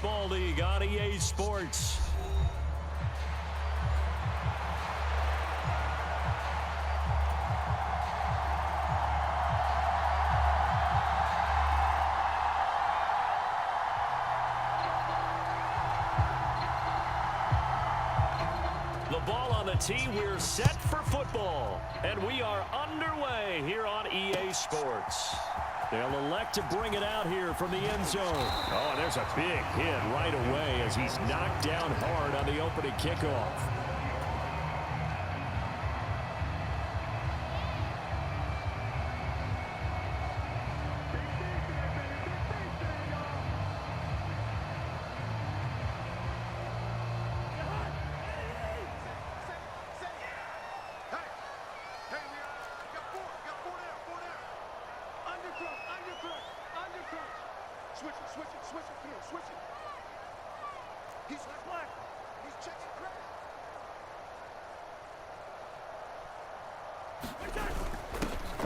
Football League on EA Sports. The ball on the tee, we're set for football. And we are underway here on EA Sports. They'll elect to bring it out here from the end zone. Oh, and there's a big hit right away as he's knocked down hard on the opening kickoff.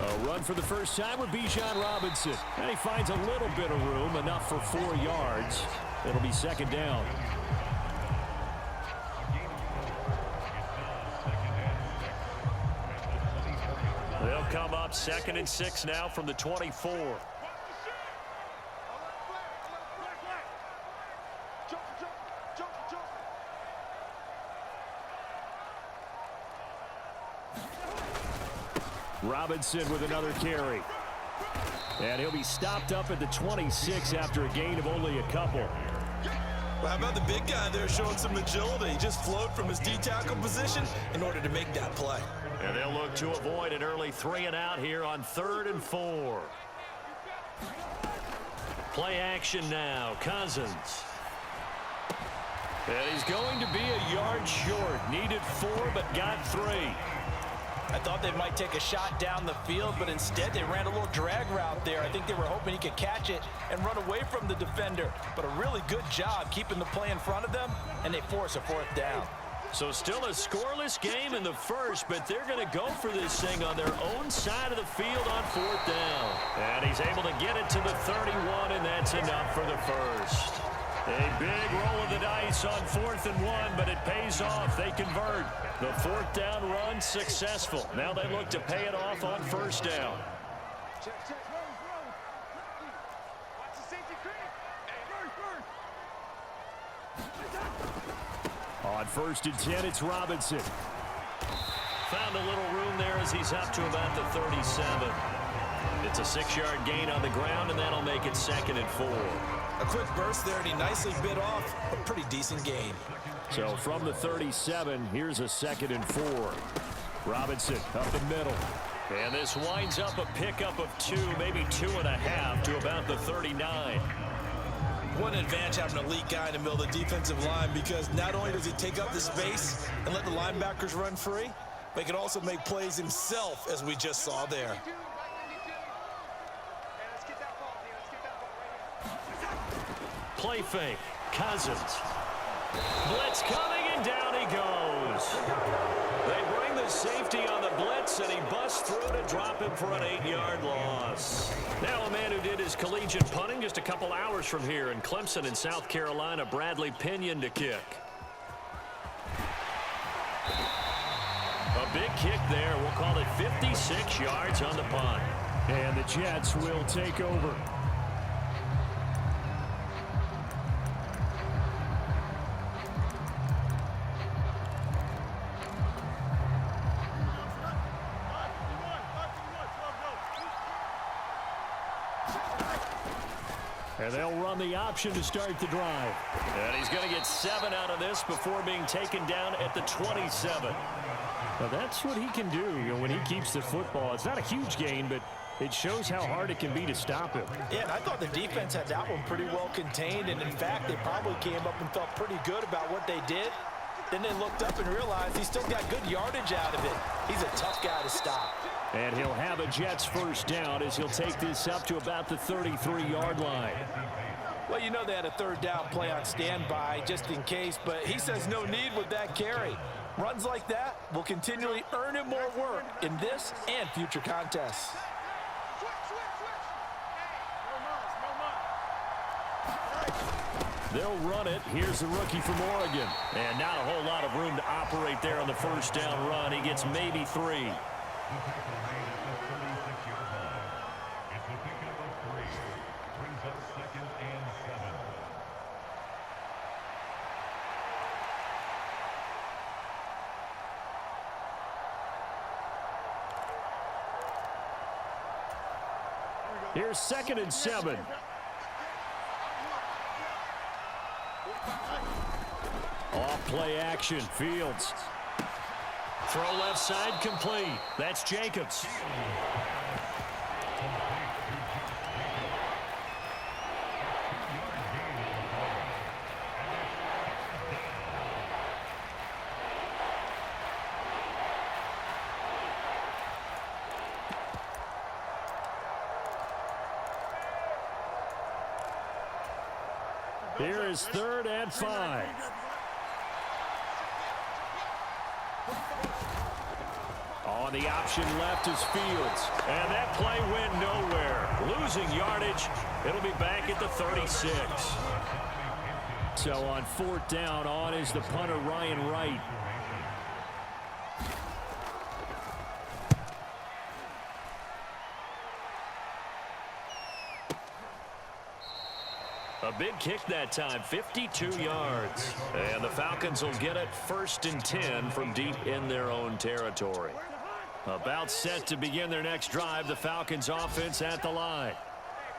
A run for the first time with Bijan Robinson. And he finds a little bit of room, enough for 4 yards. It'll be second down. They'll come up 2nd and 6 now from the 24. Robinson with another carry. And he'll be stopped up at the 26 after a gain of only a couple. Well, how about the big guy there showing some agility? He just flowed from his D-tackle position in order to make that play. And they'll look to avoid an early 3 and out here on 3rd and 4. Play action now. Cousins. And he's going to be a yard short. Needed 4, but got 3. I thought they might take a shot down the field, but instead they ran a little drag route there. I think they were hoping he could catch it and run away from the defender. But a really good job keeping the play in front of them, and they force a 4th down. So still a scoreless game in the first, but they're going to go for this thing on their own side of the field on 4th down. And he's able to get it to the 31, and that's enough for the first. A big roll of the dice on 4th and 1, but it pays off. They convert. The 4th down run successful. Now they look to pay it off on 1st down. On 1st and 10, it's Robinson. Found a little room there as he's up to about the 37. It's a 6-yard gain on the ground, and that'll make it 2nd and 4. A quick burst there, and he nicely bit off a pretty decent gain. So from the 37, here's a 2nd and 4. Robinson up the middle. And this winds up a pickup of 2, maybe 2.5 to about the 39. What an advantage having an elite guy in the middle of the defensive line, because not only does he take up the space and let the linebackers run free, but he can also make plays himself, as we just saw there. Play fake. Cousins. Blitz coming, and down he goes. They bring the safety on the blitz, and he busts through to drop him for an 8-yard loss. Now a man who did his collegiate punting just a couple hours from here in Clemson in South Carolina, Bradley Pinion to kick. A big kick there. We'll call it 56 yards on the punt. And the Jets will take over. And they'll run the option to start the drive. And he's going to get 7 out of this before being taken down at the 27. Now that's what he can do, when he keeps the football. It's not a huge gain, but it shows how hard it can be to stop him. Yeah, and I thought the defense had that one pretty well contained, and in fact, they probably came up and felt pretty good about what they did. Then they looked up and realized he still got good yardage out of it. He's a tough guy to stop. And he'll have a Jets 1st down as he'll take this up to about the 33-yard line. Well, you know they had a 3rd down play on standby just in case, but he says no need with that carry. Runs like that will continually earn him more work in this and future contests. They'll run it. Here's the rookie from Oregon. And not a whole lot of room to operate there on the first down run. He gets maybe 3. Here's 2nd and 7. Off play action. Fields. Throw left side complete. That's Jacobs. Here is 3rd and 5. On the option left is Fields. And that play went nowhere. Losing yardage. It'll be back at the 36. So on 4th down, on is the punter, Ryan Wright. A big kick that time, 52 yards. And the Falcons will get it 1st and 10 from deep in their own territory. About set to begin their next drive, the Falcons offense at the line.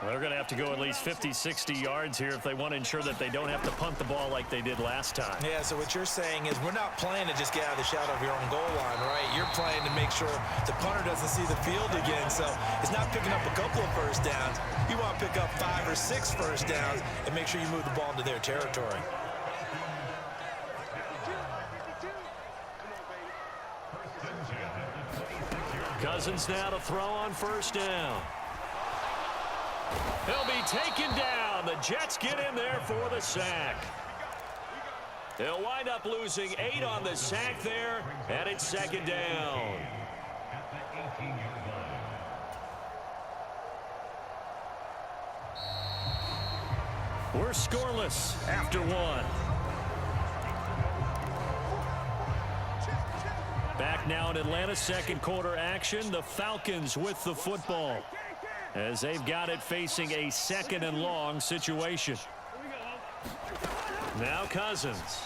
They're going to have to go at least 50, 60 yards here if they want to ensure that they don't have to punt the ball like they did last time. Yeah, so what you're saying is we're not playing to just get out of the shadow of your own goal line, right? You're playing to make sure the punter doesn't see the field again. So it's not picking up a couple of first downs. You want to pick up 5 or 6 first downs and make sure you move the ball into their territory. Cousins now to throw on 1st down. He'll be taken down. The Jets get in there for the sack. They'll wind up losing 8 on the sack there, and it's 2nd down. We're scoreless after 1. Back now in Atlanta, 2nd quarter action. The Falcons with the football, as they've got it facing a 2nd and long situation. Now Cousins.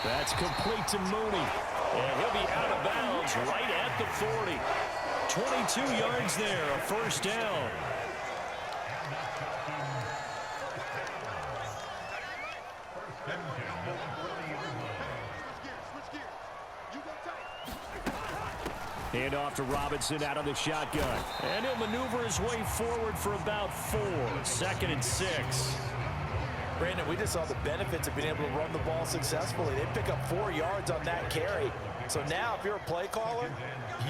That's complete to Mooney. And he'll be out of bounds right at the 40. 22 yards there, a 1st down. Hand off to Robinson out of the shotgun. And he'll maneuver his way forward for about 4. 2nd and 6. Brandon, we just saw the benefits of being able to run the ball successfully. They pick up 4 yards on that carry. So now if you're a play caller,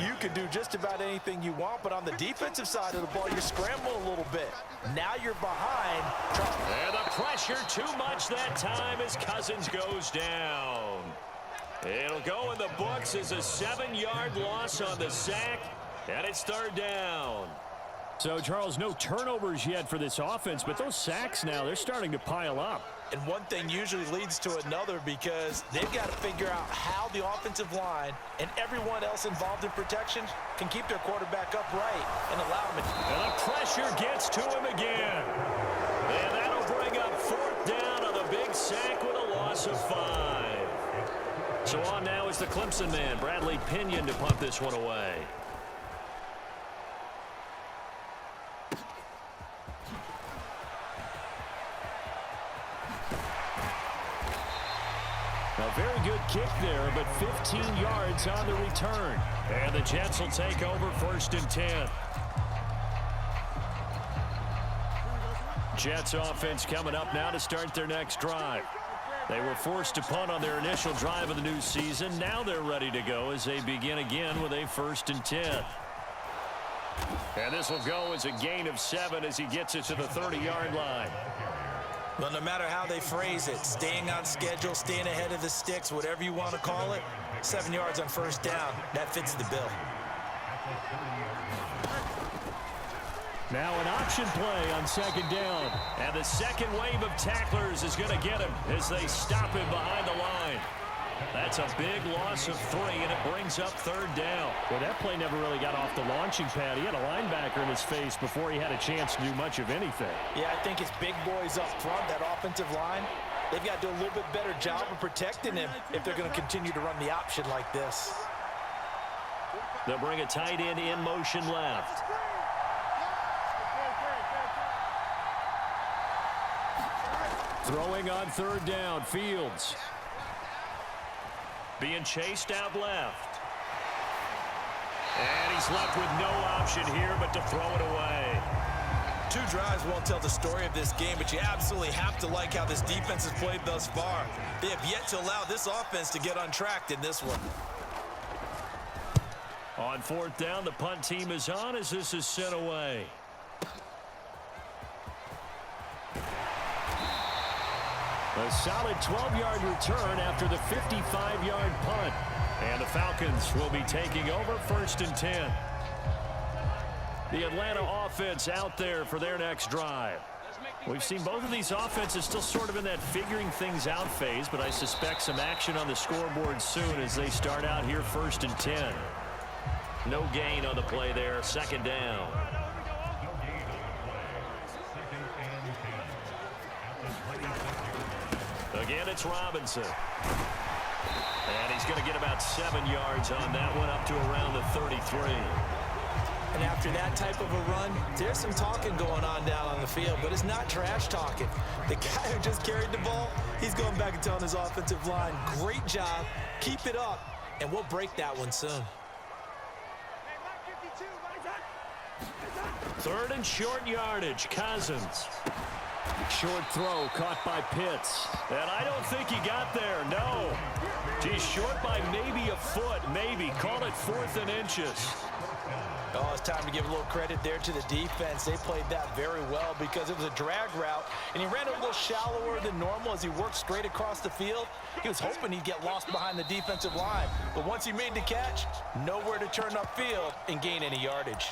you can do just about anything you want. But on the defensive side of the ball, you scramble a little bit. Now you're behind. And the pressure too much that time as Cousins goes down. It'll go in the books as a 7-yard loss on the sack, and it's 3rd down. So, Charles, no turnovers yet for this offense, but those sacks now, they're starting to pile up. And one thing usually leads to another because they've got to figure out how the offensive line and everyone else involved in protection can keep their quarterback upright and allow him to... And the pressure gets to him again. And that'll bring up 4th down on the big sack with a loss of 5. So on now is the Clemson man, Bradley Pinion, to punt this one away. A very good kick there, but 15 yards on the return. And the Jets will take over 1st and 10. Jets offense coming up now to start their next drive. They were forced to punt on their initial drive of the new season. Now they're ready to go as they begin again with a 1st and 10. And this will go as a gain of 7 as he gets it to the 30-yard line. Well, no matter how they phrase it, staying on schedule, staying ahead of the sticks, whatever you want to call it, 7 yards on 1st down, that fits the bill. Now an option play on second down. And the second wave of tacklers is going to get him as they stop him behind the line. That's a big loss of 3, and it brings up third down. Well, that play never really got off the launching pad. He had a linebacker in his face before he had a chance to do much of anything. Yeah, I think it's big boys up front, that offensive line. They've got to do a little bit better job of protecting him if they're going to continue to run the option like this. They'll bring a tight end in motion left. Throwing on third down, Fields. Being chased out left. And he's left with no option here but to throw it away. 2 drives won't tell the story of this game, but you absolutely have to like how this defense has played thus far. They have yet to allow this offense to get untracked in this one. On fourth down, the punt team is on as this is sent away. A solid 12-yard return after the 55-yard punt. And the Falcons will be taking over 1st and 10. The Atlanta offense out there for their next drive. We've seen both of these offenses still sort of in that figuring things out phase, but I suspect some action on the scoreboard soon as they start out here 1st and 10. No gain on the play there, 2nd down. Again, it's Robinson. And he's going to get about 7 yards on that one, up to around the 33. And after that type of a run, there's some talking going on down on the field, but it's not trash talking. The guy who just carried the ball, he's going back and telling his offensive line, great job, keep it up, and we'll break that one soon. 3rd and short yardage, Cousins. Short throw caught by Pitts. And I don't think he got there, no. He's short by maybe a foot, maybe. Call it 4th and inches. Oh, it's time to give a little credit there to the defense. They played that very well because it was a drag route, and he ran a little shallower than normal as he worked straight across the field. He was hoping he'd get lost behind the defensive line, but once he made the catch, nowhere to turn upfield and gain any yardage.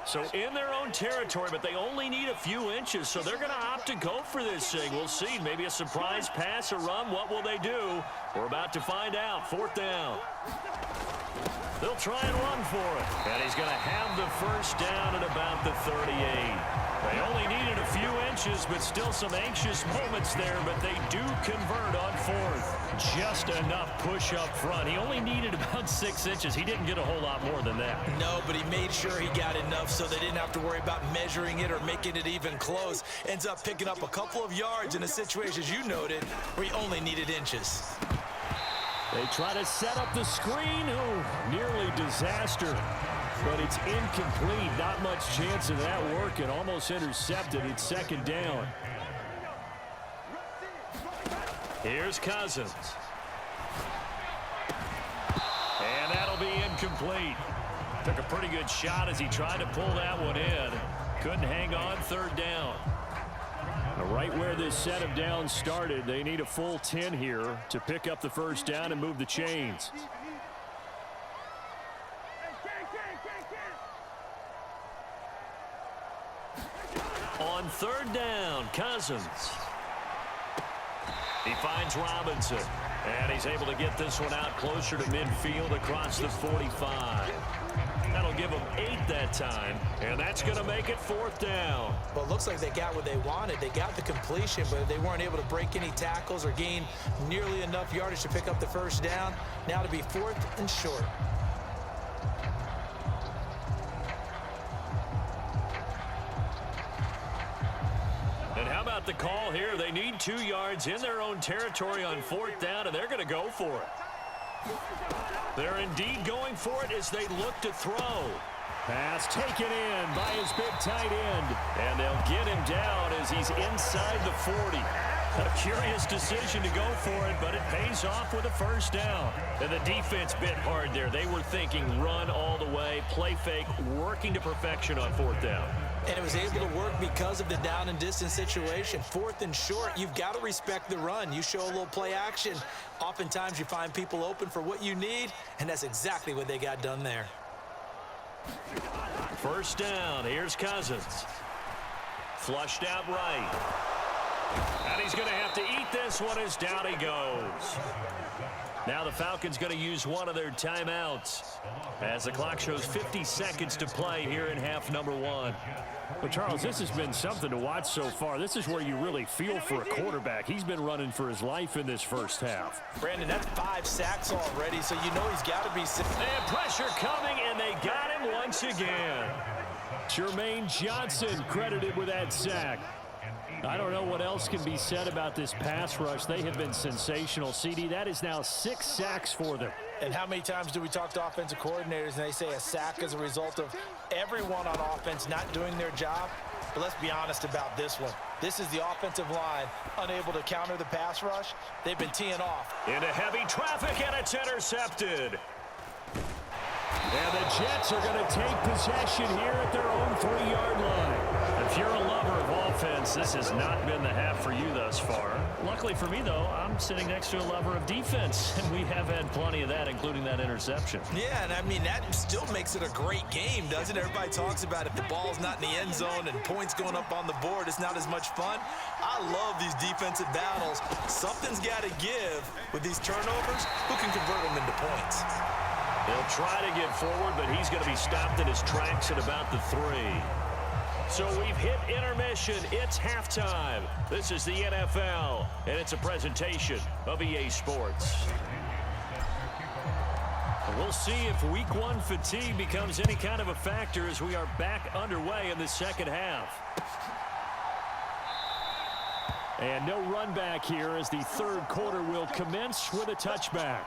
So in their own territory, but they only need a few inches, so they're going to opt to go for this thing. We'll see. Maybe a surprise pass or run. What will they do? We're about to find out. 4th down. They'll try and run for it. And he's going to have the 1st down at about the 38. They only needed a few inches, but still some anxious moments there, but they do convert on 4th. Just enough push up front. He only needed about 6 inches. He didn't get a whole lot more than that. No, but he made sure he got enough so they didn't have to worry about measuring it or making it even close. Ends up picking up a couple of yards in a situation, as you noted, where he only needed inches. They try to set up the screen. Oh, nearly disaster. But it's incomplete. Not much chance of that working. Almost intercepted. It's 2nd down. Here's Cousins. And that'll be incomplete. Took a pretty good shot as he tried to pull that one in. Couldn't hang on. 3rd down. Right where this set of downs started, they need a full 10 here to pick up the 1st down and move the chains. On 3rd down, Cousins. He finds Robinson. And he's able to get this one out closer to midfield across the 45. That'll give them 8 that time, and that's going to make it 4th down. Well, it looks like they got what they wanted. They got the completion, but they weren't able to break any tackles or gain nearly enough yardage to pick up the 1st down. Now to be 4th and short. And how about the call here? They need 2 yards in their own territory on 4th down, and they're going to go for it. They're indeed going for it as they look to throw. Pass taken in by his big tight end. And they'll get him down as he's inside the 40. A curious decision to go for it, but it pays off with a 1st down. And the defense bit hard there. They were thinking run all the way, play fake, working to perfection on 4th down. And it was able to work because of the down and distance situation. 4th and short, you've got to respect the run. You show a little play action. Oftentimes you find people open for what you need, and that's exactly what they got done there. First down, here's Cousins. Flushed out right. And he's going to have to eat this one as down he goes. Now the Falcons going to use one of their timeouts as the clock shows 50 seconds to play here in half number 1. Well, Charles, this has been something to watch so far. This is where you really feel for a quarterback. He's been running for his life in this first half. Brandon, that's 5 sacks already, so you know he's got to be... And pressure coming, and they got him once again. Jermaine Johnson credited with that sack. I don't know what else can be said about this pass rush. They have been sensational. CD, that is now 6 sacks for them. And how many times do we talk to offensive coordinators and they say a sack is a result of everyone on offense not doing their job? But let's be honest about this one. This is the offensive line unable to counter the pass rush. They've been teeing off. Into heavy traffic, and it's intercepted. And the Jets are going to take possession here at their own 3-yard line. If you're a lover of offense, this has not been the half for you thus far. Luckily for me, though, I'm sitting next to a lover of defense, and we have had plenty of that, including that interception. Yeah, and I mean, that still makes it a great game, doesn't it? Everybody talks about if the ball's not in the end zone and points going up on the board, it's not as much fun. I love these defensive battles. Something's got to give with these turnovers. Who can convert them into points? He'll try to get forward, but he's going to be stopped in his tracks at about the 3. So we've hit intermission. It's halftime. This is the NFL, and it's a presentation of EA Sports. And we'll see if Week 1 fatigue becomes any kind of a factor as we are back underway in the second half. And no run back here as the third quarter will commence with a touchback.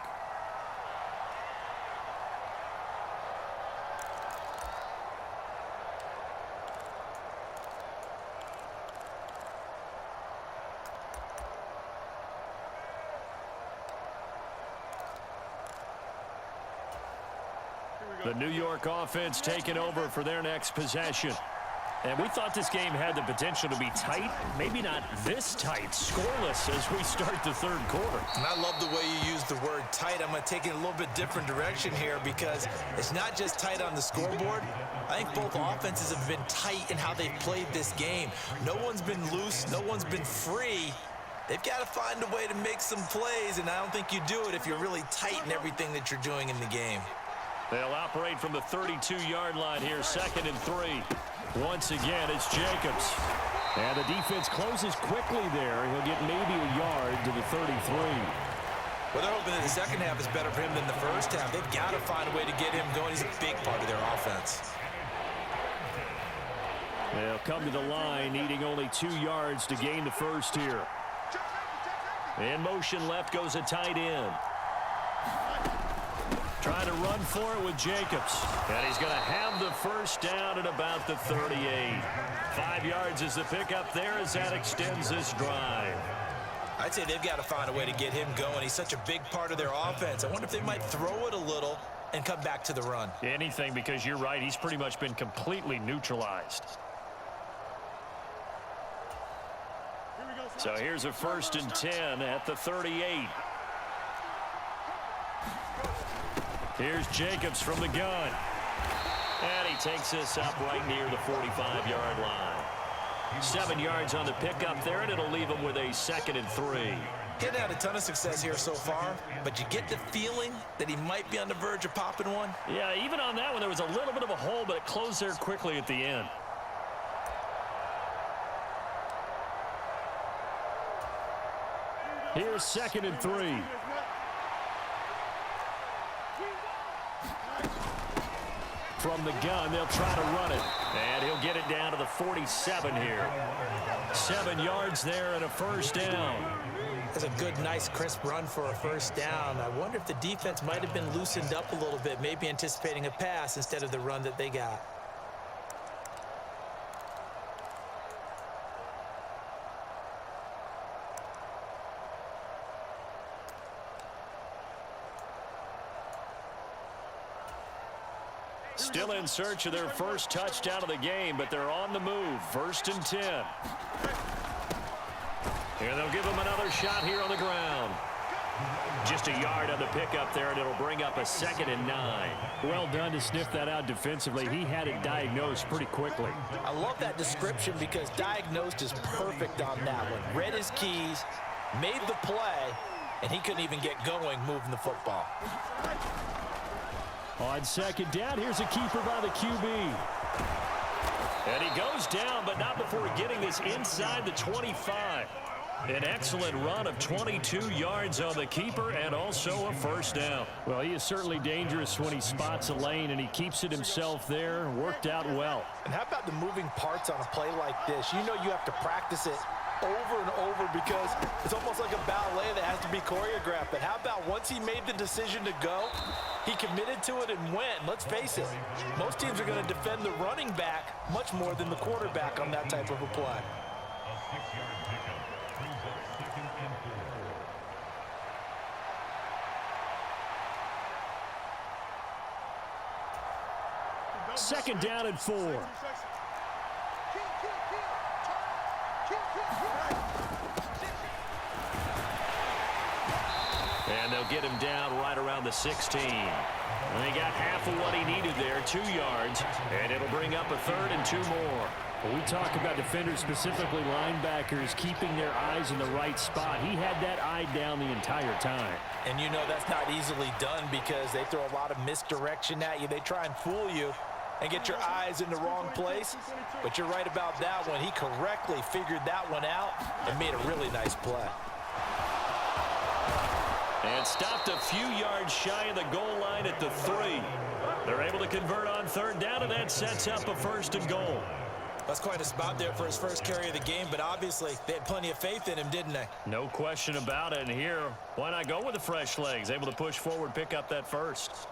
The New York offense taking over for their next possession. And we thought this game had the potential to be tight, maybe not this tight, scoreless as we start the third quarter. And I love the way you use the word tight. I'm going to take it a little bit different direction here because it's not just tight on the scoreboard. I think both offenses have been tight in how they've played this game. No one's been loose. No one's been free. They've got to find a way to make some plays, and I don't think you do it if you're really tight in everything that you're doing in the game. They'll operate from the 32-yard line here, 2nd and 3. Once again, it's Jacobs. And the defense closes quickly there. He'll get maybe a yard to the 33. Well, they're hoping that the second half is better for him than the first half. They've got to find a way to get him going. He's a big part of their offense. They'll come to the line, needing only 2 yards to gain the first here. In motion left goes a tight end. Trying to run for it with Jacobs. And he's going to have the first down at about the 38. 5 yards is the pickup there as that extends this drive. I'd say they've got to find a way to get him going. He's such a big part of their offense. I wonder if they might throw it a little and come back to the run. Anything, because you're right. He's pretty much been completely neutralized. So here's a 1st and 10 at the 38. Here's Jacobs from the gun. And he takes this up right near the 45-yard line. 7 yards on the pickup there, and it'll leave him with a 2nd and 3. He hasn't had a ton of success here so far, but you get the feeling that he might be on the verge of popping one. Yeah, even on that one, there was a little bit of a hole, but it closed there quickly at the end. Here's 2nd and 3. From the gun, they'll try to run it. And he'll get it down to the 47 here. 7 yards there and a first down. That's a good, nice, crisp run for a first down. I wonder if the defense might have been loosened up a little bit, maybe anticipating a pass instead of the run that they got. Still in search of their first touchdown of the game, but they're on the move. 1st and 10. And they'll give him another shot here on the ground. Just a yard on the pickup there, and it'll bring up a 2nd and 9. Well done to sniff that out defensively. He had it diagnosed pretty quickly. I love that description because diagnosed is perfect on that one. Read his keys, made the play, and he couldn't even get going moving the football. On 2nd down, here's a keeper by the QB. And he goes down, but not before getting this inside the 25. An excellent run of 22 yards on the keeper and also a 1st down. Well, he is certainly dangerous when he spots a lane, and he keeps it himself there. Worked out well. And how about the moving parts on a play like this? You know you have to practice it over and over because it's almost like a ballet that has to be choreographed. But how about once he made the decision to go, he committed to it and went. Let's face it, most teams are going to defend the running back much more than the quarterback on that type of a play. Second down and 4. And they'll get him down right around the 16. And he got half of what he needed there, 2 yards, and it'll bring up a 3rd and 2 more. When we talk about defenders, specifically linebackers, keeping their eyes in the right spot. He had that eye down the entire time. And you know that's not easily done because they throw a lot of misdirection at you. They try and fool you and get your eyes in the wrong place. But you're right about that one. He correctly figured that one out and made a really nice play. And stopped a few yards shy of the goal line at the 3. They're able to convert on 3rd down, and that sets up a 1st and goal. That's quite a spot there for his first carry of the game, but obviously they had plenty of faith in him, didn't they? No question about it. And here, why not go with the fresh legs? Able to push forward, pick up that 1st.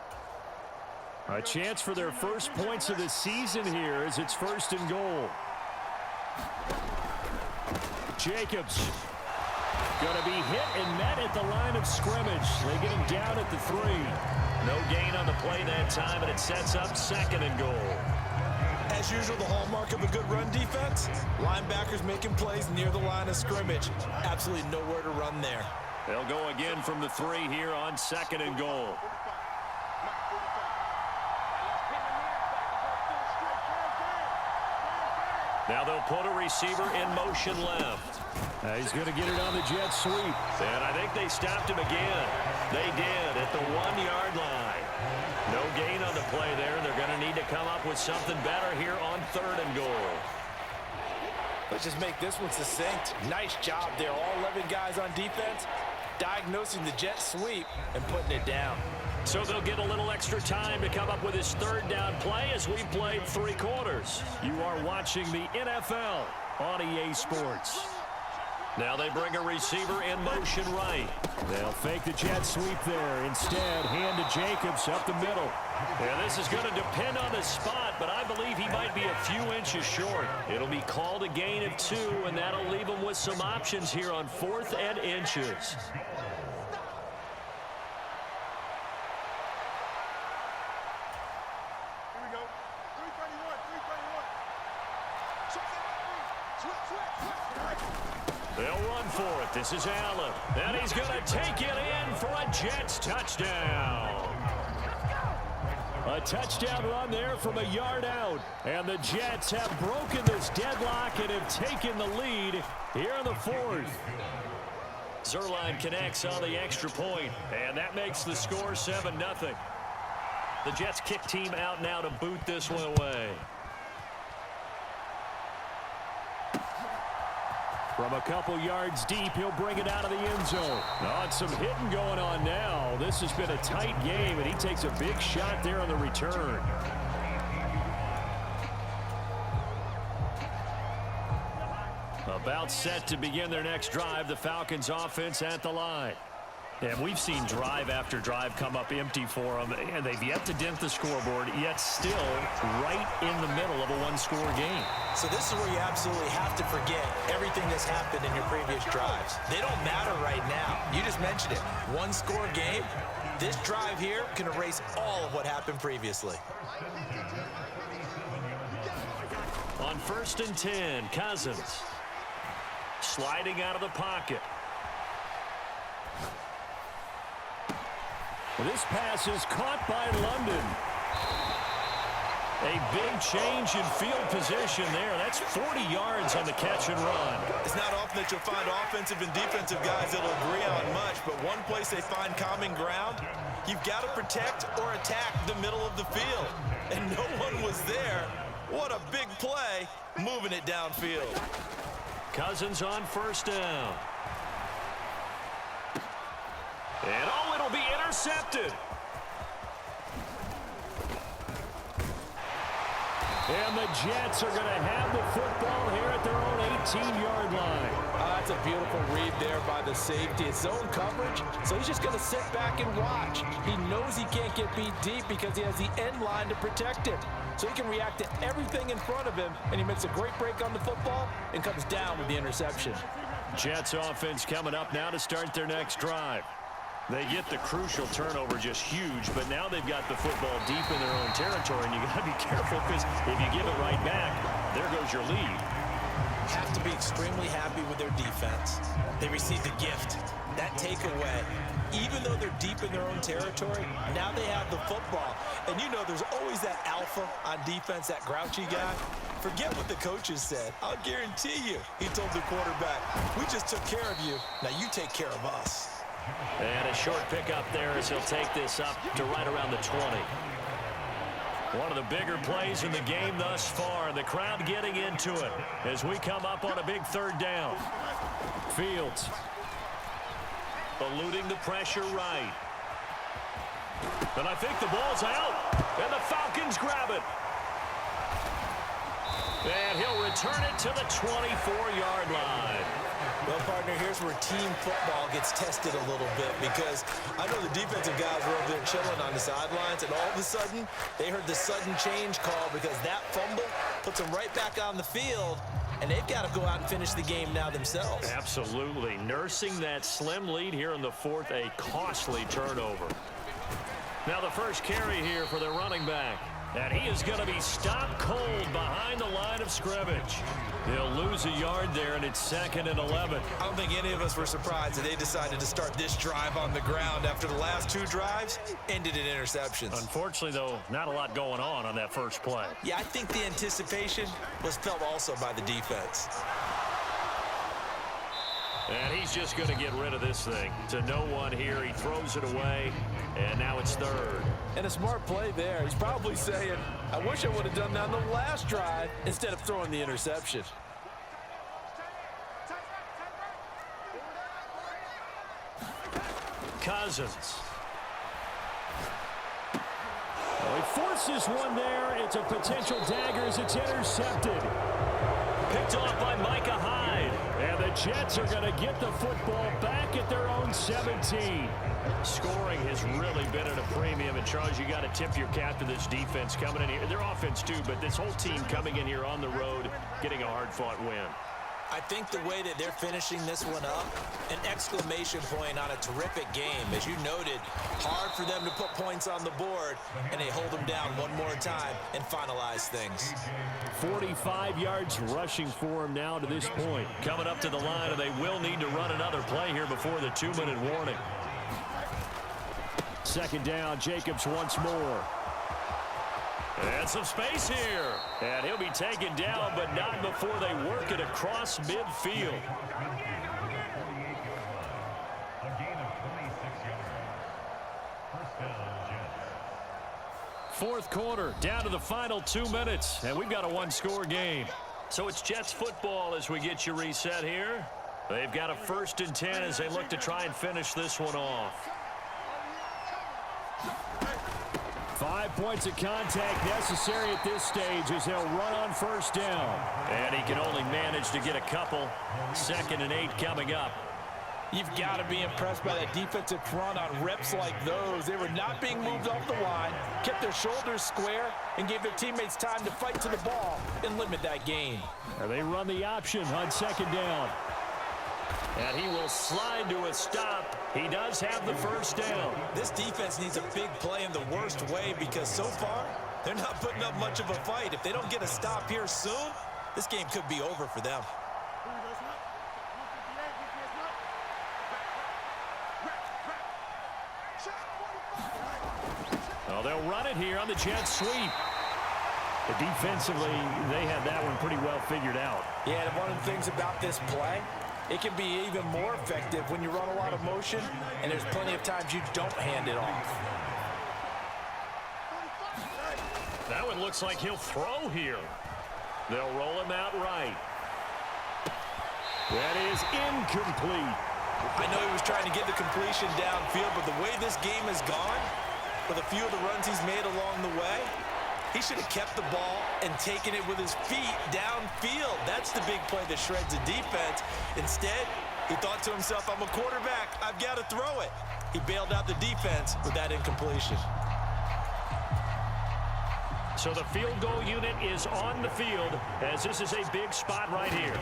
A chance for their first points of the season here as it's 1st and goal. Jacobs going to be hit and met at the line of scrimmage. They get him down at the 3. No gain on the play that time, and it sets up 2nd and goal. As usual, the hallmark of a good run defense, linebackers making plays near the line of scrimmage. Absolutely nowhere to run there. They'll go again from the 3 here on 2nd and goal. Now they'll put a receiver in motion left. He's going to get it on the jet sweep. And I think they stopped him again. They did at the 1-yard line. No gain on the play there. They're going to need to come up with something better here on 3rd and goal. Let's just make this one succinct. Nice job there. All 11 guys on defense diagnosing the jet sweep and putting it down. So they'll get a little extra time to come up with his 3rd down play as we've played 3 quarters. You are watching the NFL on EA Sports. Now they bring a receiver in motion right. They'll fake the jet sweep there. Instead, hand to Jacobs up the middle. And this is going to depend on the spot, but I believe he might be a few inches short. It'll be called a gain of 2, and that'll leave him with some options here on 4th and inches. They'll run for it. This is Allen. And he's going to take it in for a Jets touchdown. A touchdown run there from a yard out. And the Jets have broken this deadlock and have taken the lead here in the 4th. Zerline connects on the extra point, and that makes the score 7-0. The Jets kick team out now to boot this one away. From a couple yards deep, he'll bring it out of the end zone. Oh, it's some hitting going on now. This has been a tight game, and he takes a big shot there on the return. About set to begin their next drive, the Falcons offense at the line. And we've seen drive after drive come up empty for them, and they've yet to dent the scoreboard, yet still right in the middle of a one-score game. So this is where you absolutely have to forget everything that's happened in your previous drives. They don't matter right now. You just mentioned it. One-score game. This drive here can erase all of what happened previously. On 1st and 10, Cousins. Sliding out of the pocket. This pass is caught by London. A big change in field position there. That's 40 yards on the catch and run. It's not often that you'll find offensive and defensive guys that'll agree on much, but one place they find common ground, you've got to protect or attack the middle of the field. And no one was there. What a big play, moving it downfield. Cousins on 1st down. And oh, it'll be intercepted. And the Jets are going to have the football here at their own 18-yard line. That's a beautiful read there by the safety. It's zone coverage, so he's just going to sit back and watch. He knows he can't get beat deep because he has the end line to protect him. So he can react to everything in front of him, and he makes a great break on the football and comes down with the interception. Jets offense coming up now to start their next drive. They get the crucial turnover just huge, but now they've got the football deep in their own territory, and you got to be careful because if you give it right back, there goes your lead. Have to be extremely happy with their defense. They received a gift. That takeaway, even though they're deep in their own territory, now they have the football. And you know there's always that alpha on defense, that grouchy guy. Forget what the coaches said. I'll guarantee you, he told the quarterback, we just took care of you. Now you take care of us. And a short pickup there as he'll take this up to right around the 20. One of the bigger plays in the game thus far. The crowd getting into it as we come up on a big 3rd down. Fields. Eluding the pressure right. And I think the ball's out. And the Falcons grab it. And he'll return it to the 24-yard line. Well, partner, here's where team football gets tested a little bit because I know the defensive guys were over there chilling on the sidelines, and all of a sudden, they heard the sudden change call because that fumble puts them right back on the field, and they've got to go out and finish the game now themselves. Absolutely. Nursing that slim lead here in the 4th, a costly turnover. Now the first carry here for their running back. And he is going to be stopped cold behind the line of scrimmage. He'll lose a yard there, and it's 2nd and 11. I don't think any of us were surprised that they decided to start this drive on the ground after the last 2 drives ended in interceptions. Unfortunately, though, not a lot going on that first play. Yeah, I think the anticipation was felt also by the defense. And he's just going to get rid of this thing. To no one here. He throws it away, and now it's 3rd. And a smart play there. He's probably saying, I wish I would have done that on the last drive instead of throwing the interception. Cousins. Well, he forces one there. It's a potential dagger as it's intercepted. Picked off by Micah Hyde. And the Jets are going to get the football back at their own 17. Scoring has really been at a premium. And, Charles, you got to tip your cap to this defense coming in here. Their offense, too, but this whole team coming in here on the road, getting a hard-fought win. I think the way that they're finishing this one up, an exclamation point on a terrific game. As you noted, hard for them to put points on the board, and they hold them down one more time and finalize things. 45 yards rushing for him now to this point. Coming up to the line, and they will need to run another play here before the 2-minute warning. 2nd down, Jacobs once more. And some space here. And he'll be taken down, but not before they work it across midfield. Fourth quarter, down to the final 2 minutes, and we've got a 1-score game. So it's Jets football as we get you reset here. They've got a 1st and 10 as they look to try and finish this one off. 5 points of contact necessary at this stage as they'll run on 1st down. And he can only manage to get a couple. 2nd and 8 coming up. You've got to be impressed by that defensive front on reps like those. They were not being moved off the line, kept their shoulders square, and gave their teammates time to fight to the ball and limit that gain. And they run the option on 2nd down. And he will slide to a stop. He does have the first down. This defense needs a big play in the worst way because so far, they're not putting up much of a fight. If they don't get a stop here soon, this game could be over for them. Well, they'll run it here on the jet sweep. But defensively, they had that one pretty well figured out. Yeah, and one of the things about this play, it can be even more effective when you run a lot of motion, and there's plenty of times you don't hand it off. That one looks like he'll throw here. They'll roll him out right. That is incomplete. I know he was trying to get the completion downfield, but the way this game has gone, with a few of the runs he's made along the way, he should have kept the ball and taken it with his feet downfield. That's the big play that shreds the defense. Instead, he thought to himself, I'm a quarterback. I've got to throw it. He bailed out the defense with that incompletion. So the field goal unit is on the field as this is a big spot right here.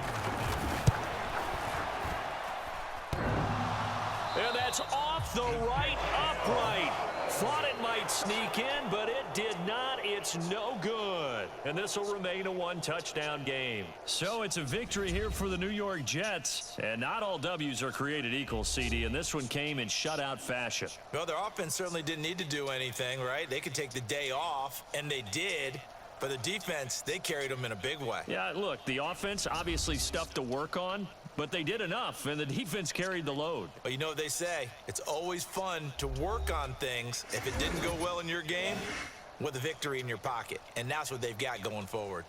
And that's off the right upright. Thought it might sneak in, but it did not. It's no good. And this will remain a one-touchdown game. So it's a victory here for the New York Jets. And not all W's are created equal, CD, and this one came in shutout fashion. Well, their offense certainly didn't need to do anything, right? They could take the day off, and they did. But the defense, they carried them in a big way. Yeah, look, the offense obviously stuff to work on, but they did enough, and the defense carried the load. But you know what they say, it's always fun to work on things if it didn't go well in your game with a victory in your pocket. And that's what they've got going forward.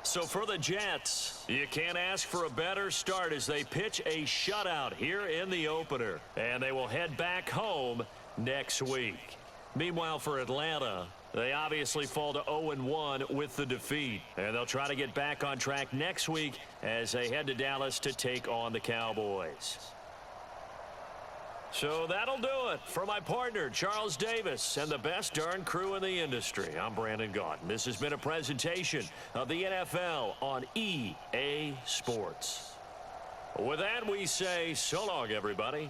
So for the Jets, you can't ask for a better start as they pitch a shutout here in the opener. And they will head back home next week. Meanwhile, for Atlanta, they obviously fall to 0-1 with the defeat. And they'll try to get back on track next week as they head to Dallas to take on the Cowboys. So that'll do it for my partner, Charles Davis, and the best darn crew in the industry. I'm Brandon Gaudin. This has been a presentation of the NFL on EA Sports. With that, we say so long, everybody.